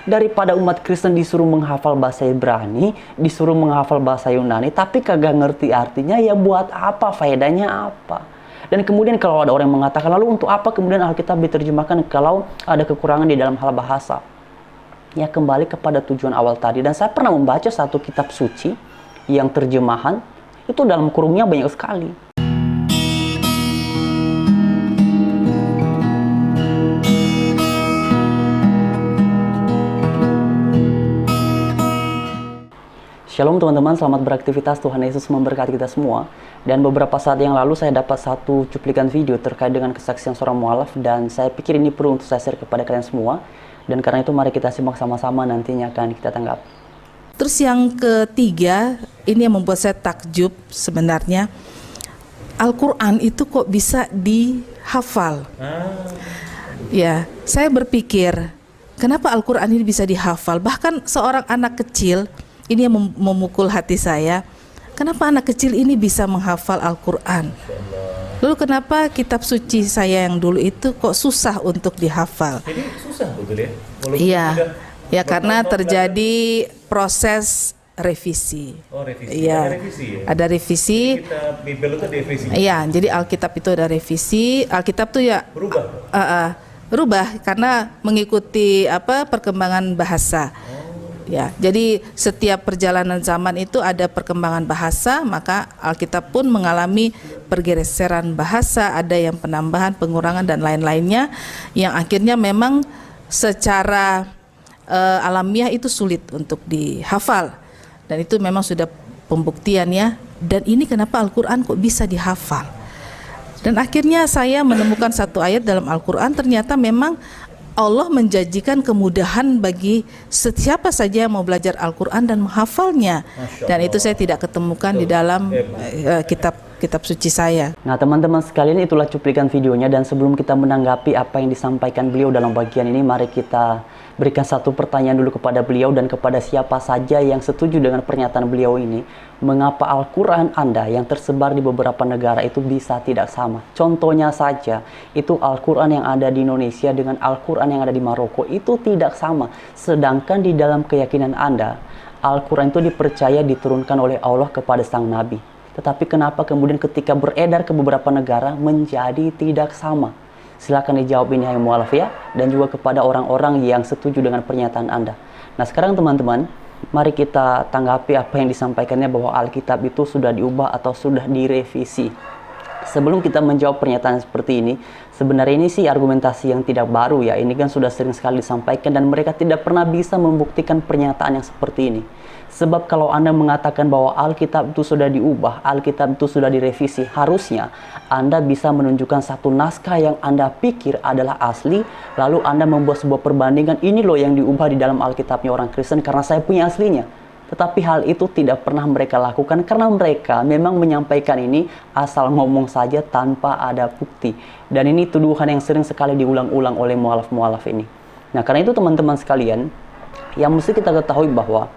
Daripada umat Kristen disuruh menghafal bahasa Ibrani, disuruh menghafal bahasa Yunani, tapi kagak ngerti artinya, ya buat apa? Faedahnya apa? Dan kemudian kalau ada orang yang mengatakan, lalu untuk apa kemudian Alkitab diterjemahkan kalau ada kekurangan di dalam hal bahasa? Ya kembali kepada tujuan awal tadi. Dan saya pernah membaca satu kitab suci yang terjemahan, itu dalam kurungnya banyak sekali. Shalom teman-teman, selamat beraktivitas, Tuhan Yesus memberkati kita semua. Dan beberapa saat yang lalu saya dapat satu cuplikan video terkait dengan kesaksian seorang mualaf, dan saya pikir ini perlu untuk saya share kepada kalian semua. Dan karena itu mari kita simak sama-sama, nantinya akan kita tanggap. Terus yang ketiga, ini yang membuat saya takjub sebenarnya. Al-Quran itu kok bisa dihafal? Ya, saya berpikir, kenapa Al-Quran ini bisa dihafal? Bahkan seorang anak kecil, ini yang memukul hati saya. Kenapa anak kecil ini bisa menghafal Al-Quran? Lalu kenapa kitab suci saya yang dulu itu kok susah untuk dihafal? Jadi susah betul ya? Iya, ya karena terjadi proses revisi. Oh, revisi. Iya, Ada revisi ya? Ada revisi. Jadi kitab Bible itu ada revisi? Iya, jadi Alkitab itu ada revisi. Alkitab tuh ya berubah karena mengikuti perkembangan bahasa. Ya, jadi setiap perjalanan zaman itu ada perkembangan bahasa, maka Alkitab pun mengalami pergeseran bahasa, ada yang penambahan, pengurangan dan lain-lainnya, yang akhirnya memang secara alamiah itu sulit untuk dihafal. Dan itu memang sudah pembuktian ya. Dan ini kenapa Al-Quran kok bisa dihafal? Dan akhirnya saya menemukan satu ayat dalam Al-Quran, ternyata memang Allah menjanjikan kemudahan bagi siapa saja yang mau belajar Al-Quran dan menghafalnya. Dan itu saya tidak ketemukan di dalam kitab suci saya. Nah teman-teman sekalian, itulah cuplikan videonya. Dan sebelum kita menanggapi apa yang disampaikan beliau dalam bagian ini, mari kita berikan satu pertanyaan dulu kepada beliau dan kepada siapa saja yang setuju dengan pernyataan beliau ini. Mengapa Al-Quran Anda yang tersebar di beberapa negara itu bisa tidak sama? Contohnya saja, itu Al-Quran yang ada di Indonesia dengan Al-Quran yang ada di Maroko itu tidak sama. Sedangkan di dalam keyakinan Anda, Al-Quran itu dipercaya diturunkan oleh Allah kepada sang Nabi. Tetapi kenapa kemudian ketika beredar ke beberapa negara menjadi tidak sama? Silakan dijawab ini hai mualaf ya, dan juga kepada orang-orang yang setuju dengan pernyataan Anda. Nah sekarang teman-teman, mari kita tanggapi apa yang disampaikannya bahwa Alkitab itu sudah diubah atau sudah direvisi. Sebelum kita menjawab pernyataan seperti ini, sebenarnya ini sih argumentasi yang tidak baru ya. Ini kan sudah sering sekali disampaikan dan mereka tidak pernah bisa membuktikan pernyataan yang seperti ini. Sebab kalau Anda mengatakan bahwa Alkitab itu sudah diubah, Alkitab itu sudah direvisi, harusnya Anda bisa menunjukkan satu naskah yang Anda pikir adalah asli, lalu Anda membuat sebuah perbandingan, ini loh yang diubah di dalam Alkitabnya orang Kristen karena saya punya aslinya. Tetapi hal itu tidak pernah mereka lakukan karena mereka memang menyampaikan ini asal ngomong saja tanpa ada bukti. Dan ini tuduhan yang sering sekali diulang-ulang oleh mualaf-mualaf ini. Nah karena itu teman-teman sekalian, yang mesti kita ketahui bahwa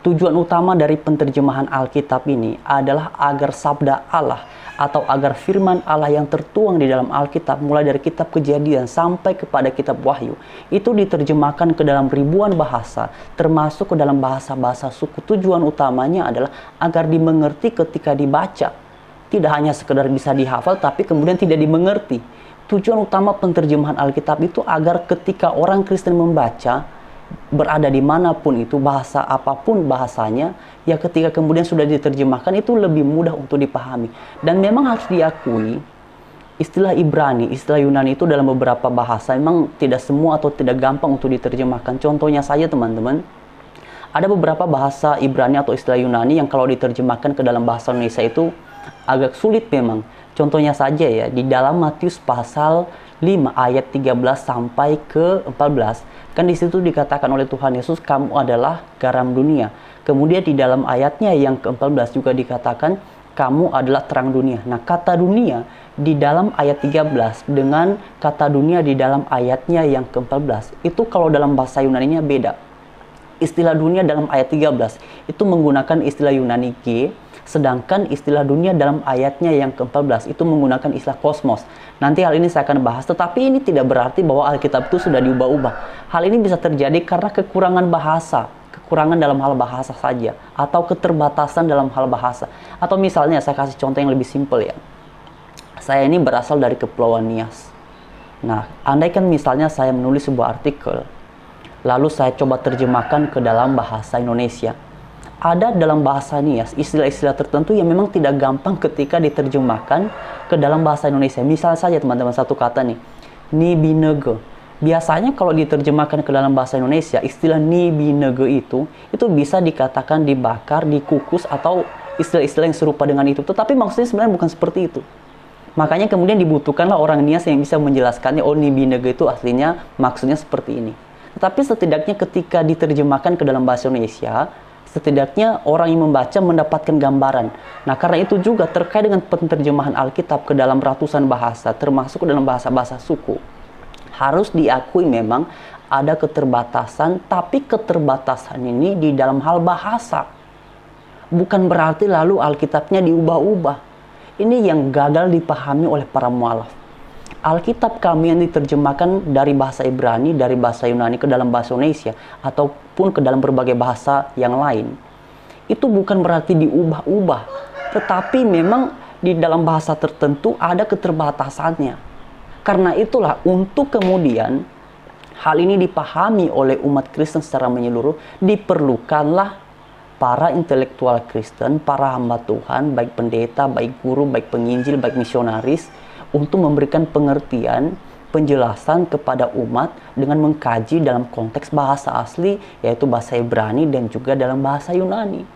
tujuan utama dari penterjemahan Alkitab ini adalah agar sabda Allah atau agar firman Allah yang tertuang di dalam Alkitab mulai dari kitab Kejadian sampai kepada kitab Wahyu itu diterjemahkan ke dalam ribuan bahasa, termasuk ke dalam bahasa-bahasa suku. Tujuan utamanya adalah agar dimengerti ketika dibaca. Tidak hanya sekedar bisa dihafal tapi kemudian tidak dimengerti. Tujuan utama penterjemahan Alkitab itu agar ketika orang Kristen membaca, berada dimanapun itu, bahasa apapun bahasanya, ya ketika kemudian sudah diterjemahkan itu lebih mudah untuk dipahami. Dan memang harus diakui, istilah Ibrani, istilah Yunani itu dalam beberapa bahasa memang tidak semua atau tidak gampang untuk diterjemahkan. Contohnya saja teman-teman, ada beberapa bahasa Ibrani atau istilah Yunani yang kalau diterjemahkan ke dalam bahasa Indonesia itu agak sulit memang. Contohnya saja ya, di dalam Matius pasal 5 ayat 13 sampai ke 14, kan di situ dikatakan oleh Tuhan Yesus, kamu adalah garam dunia. Kemudian di dalam ayatnya yang ke-14 juga dikatakan, kamu adalah terang dunia. Nah, kata dunia di dalam ayat 13 dengan kata dunia di dalam ayatnya yang ke-14, itu kalau dalam bahasa Yunaninya beda. Istilah dunia dalam ayat 13 itu menggunakan istilah Yunani G, Sedangkan istilah dunia dalam ayatnya yang ke-14 itu menggunakan istilah kosmos. Nanti hal ini saya akan bahas, tetapi ini tidak berarti bahwa Alkitab itu sudah diubah-ubah. Hal ini bisa terjadi karena kekurangan bahasa, kekurangan dalam hal bahasa saja, atau keterbatasan dalam hal bahasa. Atau misalnya saya kasih contoh yang lebih simpel ya. Saya ini berasal dari Kepulauan Nias. Nah, andaikan misalnya saya menulis sebuah artikel, lalu saya coba terjemahkan ke dalam bahasa Indonesia. Ada dalam bahasa Nias istilah-istilah tertentu yang memang tidak gampang ketika diterjemahkan ke dalam bahasa Indonesia. Misalnya saja teman-teman, satu kata nih, ni binege. Biasanya kalau diterjemahkan ke dalam bahasa Indonesia, istilah ni binege itu bisa dikatakan dibakar, dikukus, atau istilah-istilah yang serupa dengan itu. Tetapi maksudnya sebenarnya bukan seperti itu. Makanya kemudian dibutuhkanlah orang Nias yang bisa menjelaskannya, oh ni binege itu aslinya maksudnya seperti ini. Tetapi setidaknya ketika diterjemahkan ke dalam bahasa Indonesia, setidaknya orang yang membaca mendapatkan gambaran. Nah, karena itu juga terkait dengan penerjemahan Alkitab ke dalam ratusan bahasa, termasuk ke dalam bahasa-bahasa suku, harus diakui memang ada keterbatasan, tapi keterbatasan ini di dalam hal bahasa. Bukan berarti lalu Alkitabnya diubah-ubah. Ini yang gagal dipahami oleh para mualaf. Alkitab kami yang diterjemahkan dari bahasa Ibrani, dari bahasa Yunani ke dalam bahasa Indonesia, ataupun ke dalam berbagai bahasa yang lain, itu bukan berarti diubah-ubah, tetapi memang di dalam bahasa tertentu ada keterbatasannya. Karena itulah untuk kemudian hal ini dipahami oleh umat Kristen secara menyeluruh, diperlukanlah para intelektual Kristen, para hamba Tuhan, baik pendeta, baik guru, baik penginjil, baik misionaris, untuk memberikan pengertian, penjelasan kepada umat dengan mengkaji dalam konteks bahasa asli, yaitu bahasa Ibrani dan juga dalam bahasa Yunani.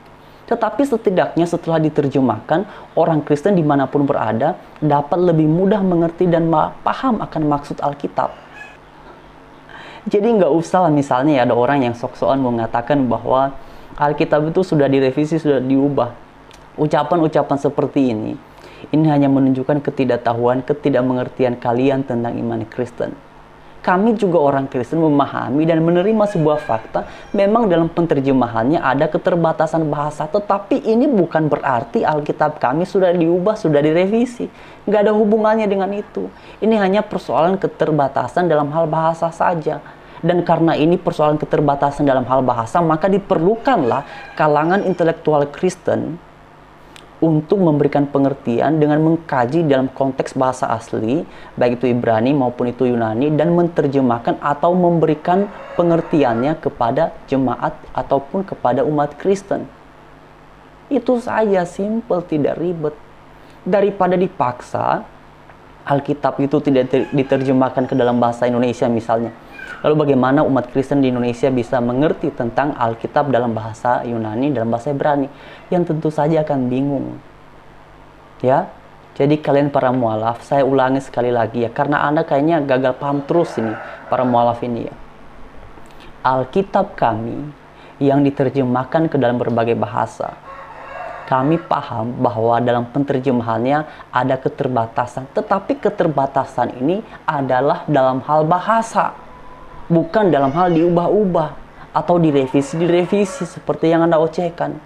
Tetapi setidaknya setelah diterjemahkan, orang Kristen dimanapun berada dapat lebih mudah mengerti dan paham akan maksud Alkitab. Jadi nggak usah misalnya ada orang yang sok-sokan mengatakan bahwa Alkitab itu sudah direvisi, sudah diubah. Ucapan-ucapan seperti ini hanya menunjukkan ketidaktahuan, ketidakmengertian kalian tentang iman Kristen. Kami juga orang Kristen memahami dan menerima sebuah fakta, memang dalam penerjemahannya ada keterbatasan bahasa, tetapi ini bukan berarti Alkitab kami sudah diubah, sudah direvisi. Nggak ada hubungannya dengan itu. Ini hanya persoalan keterbatasan dalam hal bahasa saja. Dan karena ini persoalan keterbatasan dalam hal bahasa, maka diperlukanlah kalangan intelektual Kristen untuk memberikan pengertian dengan mengkaji dalam konteks bahasa asli, baik itu Ibrani maupun itu Yunani, dan menerjemahkan atau memberikan pengertiannya kepada jemaat ataupun kepada umat Kristen. Itu saja, simple, tidak ribet. Daripada dipaksa Alkitab itu tidak diterjemahkan ke dalam bahasa Indonesia misalnya. Lalu bagaimana umat Kristen di Indonesia bisa mengerti tentang Alkitab dalam bahasa Yunani, dalam bahasa Ibrani? Yang tentu saja akan bingung. Ya, jadi kalian para mualaf, saya ulangi sekali lagi ya, karena Anda kayaknya gagal paham terus ini, para mualaf ini ya. Alkitab kami yang diterjemahkan ke dalam berbagai bahasa, kami paham bahwa dalam penerjemahannya ada keterbatasan, tetapi keterbatasan ini adalah dalam hal bahasa, bukan dalam hal diubah-ubah atau direvisi seperti yang Anda ocehkan.